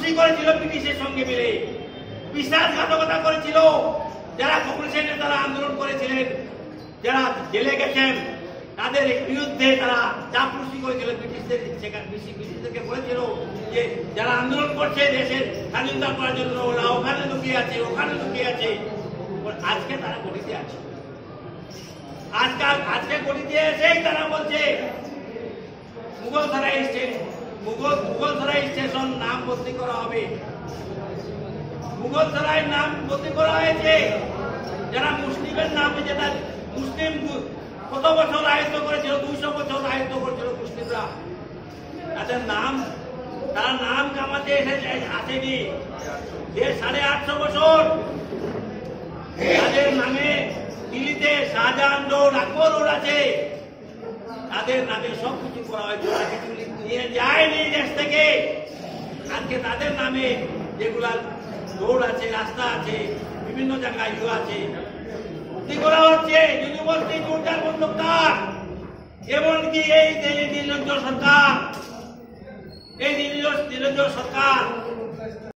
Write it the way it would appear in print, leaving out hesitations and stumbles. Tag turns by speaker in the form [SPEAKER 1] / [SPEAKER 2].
[SPEAKER 1] চাপলুসি করেছিল ব্রিটিশের সঙ্গে মিলে, বিশ্বাসঘাতকতা করেছিল। যারা কংগ্রেসের তারা আন্দোলন করেছিলেন, যারা জেলে গেছেন, তাদের বিরুদ্ধে তারা চাপলুসি করেছিল। ব্রিটিশদেরকে বলেছিল যে যারা আন্দোলন করছে দেশের স্বাধীনতা করার জন্য, ওরা ওখানে লুকিয়ে আছে, ওখানে লুকিয়ে আছে। আজকে তারা গলিতে আছে, আজকে গলিতে এসেই তারা বলছে মুঘলসরাই স্টেশন নাম বদলি করা হবে। মুঘলসরাই নাম বদলি করা হয়েছে। যারা মুসলিমের নামে, যেটা মুসলিম কত বছর রাজত্ব করেছিল, 200 বছর রাজত্ব করেছিল মুসলিমরা, তারা নাম কামাতে আসেনি। 850 বছর তাদের নামে দিল্লিতে শাহজাহান রোড, আকবর রোড আছে, তাদের নামে সবকিছু করা হয়েছে। কিছু নিয়ে যায়নি দেশ থেকে। আজকে তাদের নামে যেগুলা রোড আছে, রাস্তা আছে, বিভিন্ন জায়গায় আছে, কি করা হচ্ছে। ইউনিভার্সিটি জোরদার বন্ধকার, এমনকি এই নির্লজ্জ সরকার